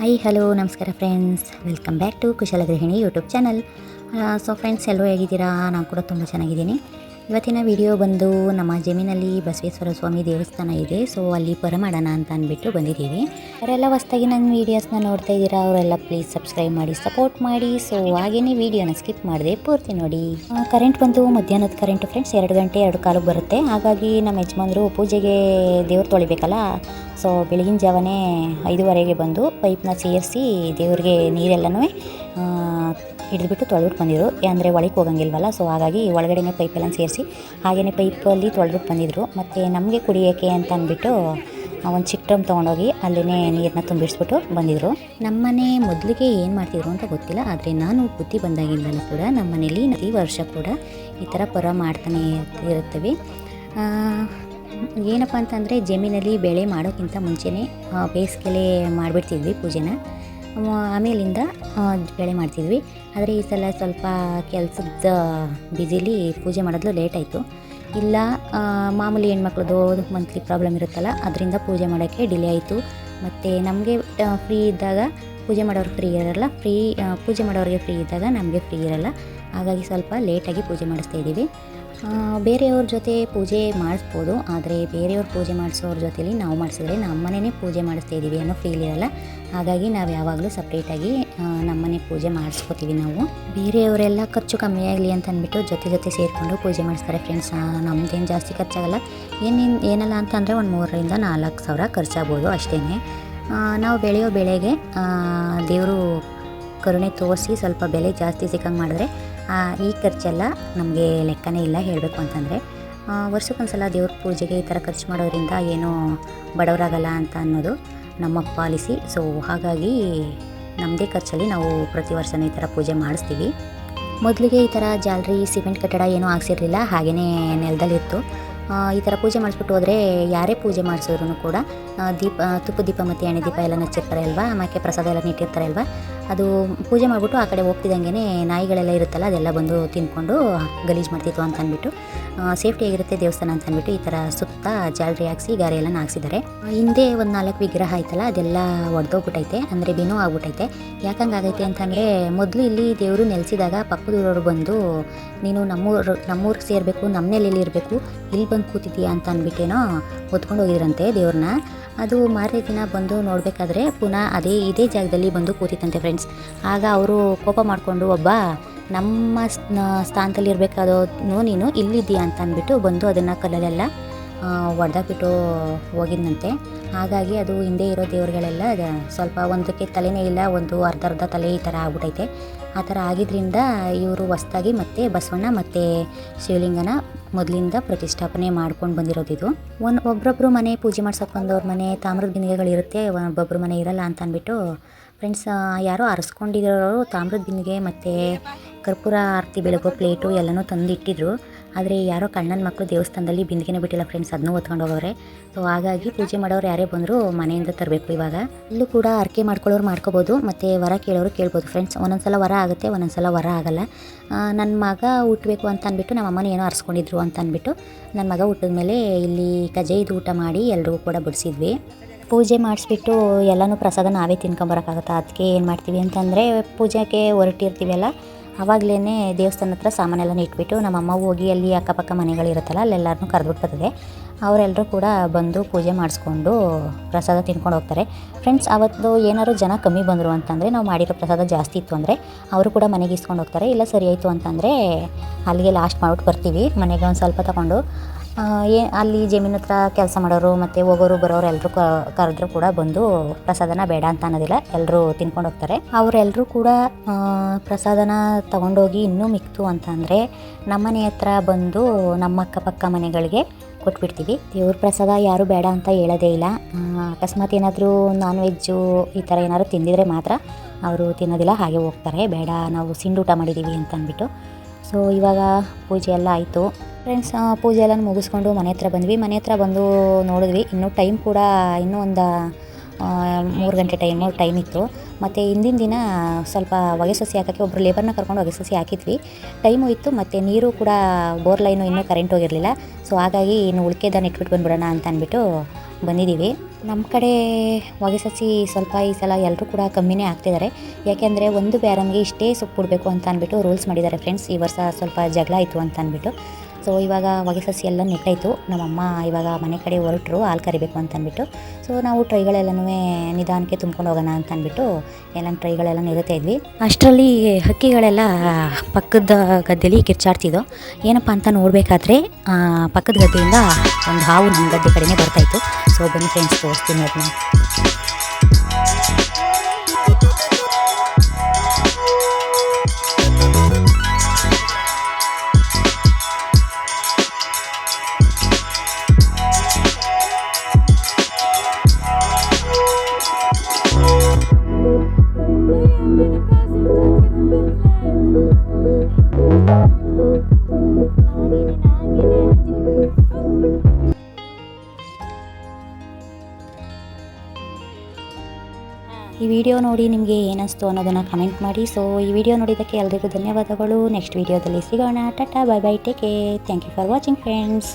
Hi hello ನಮಸ್ಕಾರ friends, welcome back to ಕುಶಲ ಗೃಹಿಣಿ ಯೂಟ್ಯೂಬ್ ಚಾನಲ್. ಸೊ ಫ್ರೆಂಡ್ಸ್, ಎಲ್ಲರೂ ಹೇಗಿದ್ದೀರಾ? ನಾನು ಕೂಡ ತುಂಬ ಚೆನ್ನಾಗಿದ್ದೀನಿ. ಇವತ್ತಿನ ವಿಡಿಯೋ ಬಂದು ನಮ್ಮ ಜಮೀನಲ್ಲಿ ಬಸವೇಶ್ವರ ಸ್ವಾಮಿ ದೇವಸ್ಥಾನ ಇದೆ. ಸೊ ಅಲ್ಲಿ ಪರ ಮಾಡೋಣ ಅಂತ ಅಂದ್ಬಿಟ್ಟು ಬಂದಿದ್ದೀವಿ. ಅವರೆಲ್ಲ ಹೊಸ್ದಾಗಿ ನನ್ನ ವೀಡಿಯೋಸ್ನ ನೋಡ್ತಾ ಇದ್ದೀರಾ, ಅವರೆಲ್ಲ ಪ್ಲೀಸ್ ಸಬ್ಸ್ಕ್ರೈಬ್ ಮಾಡಿ, ಸಪೋರ್ಟ್ ಮಾಡಿ. ಸೊ ಹಾಗೇನೇ ವೀಡಿಯೋನ ಸ್ಕಿಪ್ ಮಾಡಿದೆ ಪೂರ್ತಿ ನೋಡಿ. ಕರೆಂಟ್ ಬಂದು ಮಧ್ಯಾಹ್ನದ ಕರೆಂಟ್ ಫ್ರೆಂಡ್ಸ್, 2 ಗಂಟೆ 2 ಕಾಲಕ್ಕೆ ಬರುತ್ತೆ. ಹಾಗಾಗಿ ನಮ್ಮ ಯಜಮಾನರು ಪೂಜೆಗೆ ದೇವ್ರು ತೊಳಿಬೇಕಲ್ಲ, ಸೊ ಬೆಳಗಿನ ಜಾವನೇ 5:15ಗೆ ಬಂದು ಪೈಪ್ನ ಸೇರಿಸಿ ದೇವ್ರಿಗೆ ನೀರೆಲ್ಲನೂ ಹಿಡಿದ್ಬಿಟ್ಟು ತೊಳೆದ್ಬಿಟ್ಟು ಬಂದಿದ್ರು. ಅಂದರೆ ಒಳಗೆ ಹೋಗಂಗಿಲ್ವಲ್ಲ, ಸೊ ಹಾಗಾಗಿ ಒಳಗಡೆನೇ ಪೈಪೆಲ್ಲ ಸೇರಿಸಿ ಹಾಗೆಯೇ ಪೈಪಲ್ಲಿ ತೊಳೆದ್ಬಿಟ್ಟು ಬಂದಿದ್ರು. ಮತ್ತು ನಮಗೆ ಕುಡಿಯೋಕ್ಕೆ ಅಂತ ಅಂದ್ಬಿಟ್ಟು ಒಂದು ಚಿಕ್ಕ ಡ್ರಮ್ ತೊಗೊಂಡೋಗಿ ಅಲ್ಲೇ ನೀರನ್ನ ತುಂಬಿಡಿಸ್ಬಿಟ್ಟು ಬಂದಿದ್ರು. ನಮ್ಮನೆ ಮೊದಲಿಗೆ ಏನು ಮಾಡ್ತಿದ್ರು ಅಂತ ಗೊತ್ತಿಲ್ಲ, ಆದರೆ ನಾನು ಬುದ್ಧಿ ಬಂದಾಗಿಂದಲೂ ಕೂಡ ನಮ್ಮ ಮನೇಲಿ ಈ ವರ್ಷ ಕೂಡ ಈ ಥರ ಪರ ಮಾಡ್ತಾನೆ ಇರುತ್ತವೆ. ಏನಪ್ಪ ಅಂತಂದರೆ, ಜಮೀನಲ್ಲಿ ಬೆಳೆ ಮಾಡೋಕ್ಕಿಂತ ಮುಂಚೆನೇ ಬೇಸಿಗೆಲೇ ಮಾಡಿಬಿಡ್ತಿದ್ವಿ ಪೂಜೆನ. ಆಮೇಲಿಂದ ಬೆಳೆ ಮಾಡ್ತಿದ್ವಿ. ಆದರೆ ಈ ಸಲ ಸ್ವಲ್ಪ ಕೆಲಸದ ಬ್ಯುಸಿಲಿ ಪೂಜೆ ಮಾಡೋದು ಲೇಟ್ ಆಯಿತು. ಇಲ್ಲ ಮಾಮೂಲಿ ಹೆಣ್ಮಕ್ಳದ್ದು ಮಂತ್ಲಿ ಪ್ರಾಬ್ಲಮ್ ಇರುತ್ತಲ್ಲ, ಅದರಿಂದ ಪೂಜೆ ಮಾಡೋಕ್ಕೆ ಡಿಲೇ ಆಯಿತು. ಮತ್ತು ನಮಗೆ ಫ್ರೀ ಇದ್ದಾಗ ಪೂಜೆ ಮಾಡೋರು ಫ್ರೀ ಇರೋಲ್ಲ, ಪೂಜೆ ಮಾಡೋರಿಗೆ ಫ್ರೀ ಇದ್ದಾಗ ನಮಗೆ ಫ್ರೀ ಇರೋಲ್ಲ. ಹಾಗಾಗಿ ಸ್ವಲ್ಪ ಲೇಟಾಗಿ ಪೂಜೆ ಮಾಡಿಸ್ತಾಯಿದ್ದೀವಿ. ಬೇರೆಯವ್ರ ಜೊತೆ ಪೂಜೆ ಮಾಡಿಸ್ಬೋದು, ಆದರೆ ಬೇರೆಯವ್ರ ಪೂಜೆ ಮಾಡಿಸೋರ ಜೊತೆಲಿ ನಾವು ಮಾಡಿಸಿದ್ರೆ ನಮ್ಮನೇ ಪೂಜೆ ಮಾಡಿಸ್ತಾಯಿದ್ದೀವಿ ಅನ್ನೋ ಫೀಲ್ ಇರೋಲ್ಲ. ಹಾಗಾಗಿ ನಾವು ಯಾವಾಗಲೂ ಸಪ್ರೇಟಾಗಿ ನಮ್ಮನೆ ಪೂಜೆ ಮಾಡಿಸ್ಕೋತೀವಿ ನಾವು. ಬೇರೆಯವರೆಲ್ಲ ಖರ್ಚು ಕಮ್ಮಿ ಆಗಲಿ ಅಂತ ಅಂದ್ಬಿಟ್ಟು ಜೊತೆ ಸೇರಿಕೊಂಡು ಪೂಜೆ ಮಾಡಿಸ್ತಾರೆ ಫ್ರೆಂಡ್ಸ್. ನಮ್ಮದೇನು ಜಾಸ್ತಿ ಖರ್ಚಾಗಲ್ಲ. ಏನಲ್ಲ ಅಂತಂದರೆ ಒಂದು 3,000 to 4,000 ಖರ್ಚಾಗ್ಬೋದು ಅಷ್ಟೇ. ನಾವು ಬೆಳೆಯೋ ಬೆಳೆಗೆ ದೇವರು ಕರುಣೆ ತೋರಿಸಿ ಸ್ವಲ್ಪ ಬೆಲೆ ಜಾಸ್ತಿ ಸಿಕ್ಕಂಗೆ ಮಾಡಿದ್ರೆ ಈ ಖರ್ಚೆಲ್ಲ ನಮಗೆ ಲೆಕ್ಕನೇ ಇಲ್ಲ ಹೇಳಬೇಕು ಅಂತಂದರೆ. ವರ್ಷಕ್ಕೊಂದ್ಸಲ ದೇವ್ರ ಪೂಜೆಗೆ ಈ ಥರ ಖರ್ಚು ಮಾಡೋದ್ರಿಂದ ಏನೋ ಬಡವರಾಗಲ್ಲ ಅಂತ ಅನ್ನೋದು ನಮ್ಮ ಪಾಲಿಸಿ. ಸೊ ಹಾಗಾಗಿ ನಮ್ಮದೇ ಖರ್ಚಲ್ಲಿ ನಾವು ಪ್ರತಿ ವರ್ಷವೂ ಈ ಥರ ಪೂಜೆ ಮಾಡಿಸ್ತೀವಿ. ಮೊದಲಿಗೆ ಈ ಥರ ಜಾಲರಿ ಸಿಮೆಂಟ್ ಕಟ್ಟಡ ಏನೂ ಆಗಿಸಿರಲಿಲ್ಲ, ಹಾಗೆಯೇ ನೆಲದಲ್ಲಿತ್ತು. ಈ ಥರ ಪೂಜೆ ಮಾಡಿಸ್ಬಿಟ್ಟು ಹೋದರೆ ಯಾರೇ ಪೂಜೆ ಮಾಡಿಸಿದ್ರು ಕೂಡ ತುಪ್ಪ ದೀಪ ಮತ್ತು ಎಣ್ಣೆ ದೀಪ ಎಲ್ಲ ಹಚ್ಚಿರ್ತಾರೆ ಅಲ್ವಾ, ಆಮೇಲೆ ಪ್ರಸಾದ ಎಲ್ಲ ನೀಟ್ಟಿರ್ತಾರೆ ಅಲ್ವಾ. ಅದು ಪೂಜೆ ಮಾಡಿಬಿಟ್ಟು ಆ ಕಡೆ ಹೋಗ್ತಿದ್ದಂಗೆ ನಾಯಿಗಳೆಲ್ಲ ಇರುತ್ತಲ್ಲ, ಅದೆಲ್ಲ ಬಂದು ತಿಂದ್ಕೊಂಡು ಗಲೀಜು ಮಾಡ್ತಿತ್ತು ಅಂತ ಅಂದ್ಬಿಟ್ಟು ಸೇಫ್ಟಿಯಾಗಿರುತ್ತೆ ದೇವಸ್ಥಾನ ಅಂತ ಅಂದ್ಬಿಟ್ಟು ಈ ಥರ ಸುತ್ತ ಜಾಲರಿ ಹಾಕ್ಸಿ ಗಾರೆ ಎಲ್ಲ ಹಾಕ್ಸಿದ್ದಾರೆ. ಹಿಂದೆ ಒಂದು 4 ವಿಗ್ರಹ ಆಯ್ತಲ್ಲ, ಅದೆಲ್ಲ ಒಡೆದೋಗ್ಬಿಟ್ಟೈತೆ, ಅಂದರೆ ಬಿನೋ ಆಗ್ಬಿಟ್ಟೈತೆ. ಯಾಕಂಗಾಗೈತೆ ಅಂತಂದರೆ, ಮೊದಲು ಇಲ್ಲಿ ದೇವರು ನೆಲೆಸಿದಾಗ ಪಕ್ಕದೂರವರು ಬಂದು ನೀನು ನಮ್ಮೂರಿಗೆ ಸೇರಬೇಕು, ನಮ್ಮನೇಲಿ ಇರಬೇಕು, ಇಲ್ಲಿ ಬಂದು ಕೂತಿದ್ದೀಯಾ ಅಂತ ಅಂದ್ಬಿಟ್ಟೇನೋ ಹೊತ್ಕೊಂಡು ಹೋಗಿದ್ರಂತೆ ದೇವ್ರನ್ನ. ಅದು ಮಾರನೇ ದಿನ ಬಂದು ನೋಡಬೇಕಾದ್ರೆ ಪುನಃ ಇದೇ ಜಾಗದಲ್ಲಿ ಬಂದು ಕೂತಿತ್ತಂತೆ ಫ್ರೆಂಡ್ಸ್. ಆಗ ಅವರು ಕೋಪ ಮಾಡಿಕೊಂಡು, ಒಬ್ಬ ನಮ್ಮ ಸ್ಥಾನದಲ್ಲಿ ಇರಬೇಕಾದೋ ನೀನು ಇಲ್ಲಿದ್ದೀಯಾ ಅಂತ ಅಂದ್ಬಿಟ್ಟು ಬಂದು ಅದನ್ನು ಕಲ್ಲಲ್ಲೆಲ್ಲ ಹೊಡೆದಾಕ್ಬಿಟ್ಟು ಹೋಗಿದ್ದಂತೆ. ಹಾಗಾಗಿ ಅದು ಹಿಂದೆ ಇರೋ ದೇವರುಗಳೆಲ್ಲ ಸ್ವಲ್ಪ ಒಂದಕ್ಕೆ ತಲೆನೇ ಇಲ್ಲ, ಒಂದು ಅರ್ಧ ತಲೆ ಈ ಥರ ಆಗ್ಬಿಟ್ಟೈತೆ. ಆ ಥರ ಆಗಿದ್ದರಿಂದ ಇವರು ಹೊಸ್ದಾಗಿ ಮತ್ತೆ ಬಸವಣ್ಣ ಮತ್ತು ಶಿವಲಿಂಗನ ಮೊದಲಿಂದ ಪ್ರತಿಷ್ಠಾಪನೆ ಮಾಡ್ಕೊಂಡು ಬಂದಿರೋದಿದು. ಒಬ್ಬೊಬ್ಬರು ಮನೆ ಪೂಜೆ ಮಾಡ್ಸೋಕೆ ಬಂದವ್ರ ಮನೆ ತಾಮ್ರದ ಬಿಂದಿಗೆಗಳಿರುತ್ತೆ, ಒಬ್ಬೊಬ್ಬರು ಮನೆ ಇರಲ್ಲ ಅಂತ ಅಂದ್ಬಿಟ್ಟು ಫ್ರೆಂಡ್ಸ್ ಯಾರೋ ಅರಸ್ಕೊಂಡಿರೋರು ತಾಮ್ರದ ಬಿಂದಿಗೆ ಮತ್ತು ಕರ್ಪೂರ ಆರತಿ ಬೆಳಗೋ ಪ್ಲೇಟು ಎಲ್ಲನೂ ತಂದು ಇಟ್ಟಿದ್ರು. ಆದರೆ ಯಾರೋ ಕಣ್ಣನ ಮಕ್ಕಳು ದೇವಸ್ಥಾನದಲ್ಲಿ ಬಿಂದಿಗೆನೇ ಬಿಟ್ಟಿಲ್ಲ ಫ್ರೆಂಡ್ಸ್, ಅದನ್ನೂ ಹೊತ್ಕೊಂಡು ಹೋಗೋರೆ. ಸೊ ಹಾಗಾಗಿ ಪೂಜೆ ಮಾಡೋರು ಯಾರೇ ಬಂದರೂ ಮನೆಯಿಂದ ತರಬೇಕು. ಇವಾಗ ಇಲ್ಲೂ ಕೂಡ ಅರ್ಕೆ ಮಾಡ್ಕೊಳ್ಳೋರು ಮಾಡ್ಕೋಬೋದು, ಮತ್ತು ವರ ಕೇಳೋರು ಕೇಳ್ಬೋದು ಫ್ರೆಂಡ್ಸ್. ಒಂದೊಂದ್ಸಲ ವರ ಆಗುತ್ತೆ, ಒಂದೊಂದ್ಸಲ ವರ ಆಗಲ್ಲ. ನನ್ನ ಮಗ ಹುಟ್ಟಬೇಕು ಅಂತ ಅಂದ್ಬಿಟ್ಟು ನಮ್ಮ ಅಮ್ಮನ ಏನೋ ಅರ್ಸ್ಕೊಂಡಿದ್ರು ಅಂತ ಅಂದ್ಬಿಟ್ಟು ನನ್ನ ಮಗ ಹುಟ್ಟಿದ ಮೇಲೆ ಇಲ್ಲಿ ಕಜಾಯಿದು ಊಟ ಮಾಡಿ ಎಲ್ರಿಗೂ ಕೂಡ ಬಡಿಸಿದ್ವಿ. ಪೂಜೆ ಮಾಡಿಸ್ಬಿಟ್ಟು ಎಲ್ಲನೂ ಪ್ರಸಾದ ನಾವೇ ತಿನ್ಕೊಂಬರೋಕ್ಕಾಗುತ್ತೆ. ಅದಕ್ಕೆ ಏನು ಮಾಡ್ತೀವಿ ಅಂತಂದರೆ, ಪೂಜೆಗೆ ಹೊರಟಿರ್ತೀವಲ್ಲ ಆವಾಗಲೇ ದೇವಸ್ಥಾನ ಹತ್ರ ಸಾಮಾನೆಲ್ಲ ಇಟ್ಬಿಟ್ಟು ನಮ್ಮಮ್ಮ ಹೋಗಿ ಅಲ್ಲಿ ಅಕ್ಕಪಕ್ಕ ಮನೆಗಳಿರುತ್ತಲ್ಲ ಅಲ್ಲೆಲ್ಲರನ್ನೂ ಕರೆದ್ಬಿಟ್ಟು ಬರ್ತದೆ. ಅವರೆಲ್ಲರೂ ಕೂಡ ಬಂದು ಪೂಜೆ ಮಾಡಿಸ್ಕೊಂಡು ಪ್ರಸಾದ ತಿನ್ಕೊಂಡು ಹೋಗ್ತಾರೆ ಫ್ರೆಂಡ್ಸ್. ಅವತ್ತು ಏನಾದ್ರು ಜನ ಕಮ್ಮಿ ಬಂದರು ಅಂತಂದರೆ, ನಾವು ಮಾಡಿರೋ ಪ್ರಸಾದ ಜಾಸ್ತಿ ಇತ್ತು ಅಂದರೆ ಅವರು ಕೂಡ ಮನೆಗೆ ಇಸ್ಕೊಂಡು ಹೋಗ್ತಾರೆ. ಇಲ್ಲ ಸರಿ ಆಯಿತು ಅಂತಂದರೆ ಅಲ್ಲಿಗೆ ಲಾಸ್ಟ್ ಮಾಡ್ಬಿಟ್ಟು ಬರ್ತೀವಿ ಮನೆಗೆ ಒಂದು ಸ್ವಲ್ಪ ತಗೊಂಡು. ಅಲ್ಲಿ ಜಮೀನು ಹತ್ರ ಕೆಲಸ ಮಾಡೋರು ಮತ್ತು ಹೋಗೋರು ಬರೋರು ಎಲ್ಲರೂ ಕರೆದ್ರೂ ಕೂಡ ಬಂದು ಪ್ರಸಾದನ ಬೇಡ ಅಂತ ಅನ್ನೋದಿಲ್ಲ, ಎಲ್ಲರೂ ತಿನ್ಕೊಂಡು ಹೋಗ್ತಾರೆ. ಅವರೆಲ್ಲರೂ ಕೂಡ ಪ್ರಸಾದನ ತೊಗೊಂಡೋಗಿ ಇನ್ನೂ ಮಿಕ್ತು ಅಂತಂದರೆ ನಮ್ಮನೆ ಹತ್ರ ಬಂದು ನಮ್ಮ ಅಕ್ಕಪಕ್ಕ ಮನೆಗಳಿಗೆ ಕೊಟ್ಬಿಡ್ತೀವಿ. ದೇವ್ರ ಪ್ರಸಾದ ಯಾರೂ ಬೇಡ ಅಂತ ಹೇಳೋದೇ ಇಲ್ಲ. ಅಕಸ್ಮಾತ್ ಏನಾದರೂ ನಾನ್ ವೆಜ್ಜು ಈ ಥರ ಏನಾದರೂ ತಿಂದಿದ್ರೆ ಮಾತ್ರ ಅವರು ತಿನ್ನೋದಿಲ್ಲ, ಹಾಗೆ ಹೋಗ್ತಾರೆ, ಬೇಡ ನಾವು ಸಿಂಡೂಟ ಮಾಡಿದ್ದೀವಿ ಅಂತ ಅಂದ್ಬಿಟ್ಟು. ಸೊ ಇವಾಗ ಪೂಜೆ ಎಲ್ಲ ಆಯಿತು ಫ್ರೆಂಡ್ಸ್. ಪೂಜೆ ಎಲ್ಲ ಮುಗಿಸ್ಕೊಂಡು ಮನೆ ಹತ್ರ ಬಂದ್ವಿ. ಮನೆ ಹತ್ರ ಬಂದು ನೋಡಿದ್ವಿ, ಇನ್ನೂ ಟೈಮ್ ಕೂಡ ಇನ್ನೂ ಒಂದು 3 ಗಂಟೆ ಟೈಮ್ ಇತ್ತು. ಮತ್ತು ಹಿಂದಿನ ದಿನ ಸ್ವಲ್ಪ ಹೊಗೆ ಸಸಿ ಹಾಕೋಕ್ಕೆ ಒಬ್ಬರು ಲೇಬರ್ನ ಕರ್ಕೊಂಡು ಹೊಗೆ ಸಸಿ ಹಾಕಿದ್ವಿ. ಟೈಮು ಇತ್ತು, ಮತ್ತು ನೀರು ಕೂಡ ಬೋರ್ ಲೈನು ಇನ್ನೂ ಕರೆಂಟ್ ಹೋಗಿರಲಿಲ್ಲ. ಸೊ ಹಾಗಾಗಿ ಇನ್ನು ಉಳ್ಕೆದನ್ನು ಇಟ್ಬಿಟ್ಟು ಬಂದ್ಬಿಡೋಣ ಅಂತ ಅಂದ್ಬಿಟ್ಟು ಬಂದಿದ್ದೀವಿ. ನಮ್ಮ ಕಡೆ ಹೊಗೆ ಸಸಿ ಸ್ವಲ್ಪ ಈ ಸಲ ಎಲ್ಲರೂ ಕೂಡ ಕಮ್ಮಿನೇ ಆಗ್ತಿದ್ದಾರೆ. ಯಾಕೆಂದರೆ ಒಂದು ಬ್ಯಾರಮ್ಗೆ ಇಷ್ಟೇ ಸೊಪ್ಪು ಬಿಡಬೇಕು ಅಂತ ಅಂದ್ಬಿಟ್ಟು ರೂಲ್ಸ್ ಮಾಡಿದ್ದಾರೆ ಫ್ರೆಂಡ್ಸ್. ಈ ವರ್ಷ ಸ್ವಲ್ಪ ಜಗಳ ಆಯಿತು ಅಂತ ಅಂದ್ಬಿಟ್ಟು. ಸೊ ಇವಾಗ ಹೊಗೆ ಸಸಿ ಎಲ್ಲ ನೆಟ್ಟಾಯಿತು. ನಮ್ಮಮ್ಮ ಇವಾಗ ಮನೆ ಕಡೆ ಹೊರಟರು ಹಾಲು ಕರಿಬೇಕು ಅಂತ ಅಂದ್ಬಿಟ್ಟು. ಸೊ ನಾವು ಟ್ರೈಗಳೆಲ್ಲನೂ ನಿಧಾನಕ್ಕೆ ತುಂಬ್ಕೊಂಡು ಹೋಗೋಣ ಅಂತ ಅಂದ್ಬಿಟ್ಟು ಎಲ್ಲ ಟ್ರೈಗಳೆಲ್ಲ ನಿಲ್ತಾ ಇದ್ವಿ. ಅಷ್ಟರಲ್ಲಿ ಹಕ್ಕಿಗಳೆಲ್ಲ ಪಕ್ಕದ ಗದ್ದೆಯಲ್ಲಿ ಕಿರ್ಚಾಡ್ತಿದ್ದೋ. ಏನಪ್ಪ ಅಂತ ನೋಡಬೇಕಾದ್ರೆ ಪಕ್ಕದ ಗದ್ದೆಯಿಂದ ಒಂದು ಹಾವು ನಮ್ಮ ಗದ್ದೆ ಕಡೆನೇ ಬರ್ತಾಯಿತ್ತು. ಸೊ ಬನ್ನಿ ಫ್ರೆಂಡ್ಸ್ ತೋರಿಸ್ತೀನಿ ಅದನ್ನ. ಈ ವಿಡಿಯೋ ನೋಡಿ ನಿಮಗೆ ಏನಿಸ್ತು ಅನ್ನೋದನ್ನು ಕಮೆಂಟ್ ಮಾಡಿ. ಸೊ ಈ ವಿಡಿಯೋ ನೋಡಿದ್ದಕ್ಕೆ ಎಲ್ಲರಿಗೂ ಧನ್ಯವಾದಗಳು. ನೆಕ್ಸ್ಟ್ ವಿಡಿಯೋದಲ್ಲಿ ಸಿಗೋಣ. ಟಾಟಾ, bye bye, take care. Thank you for watching friends.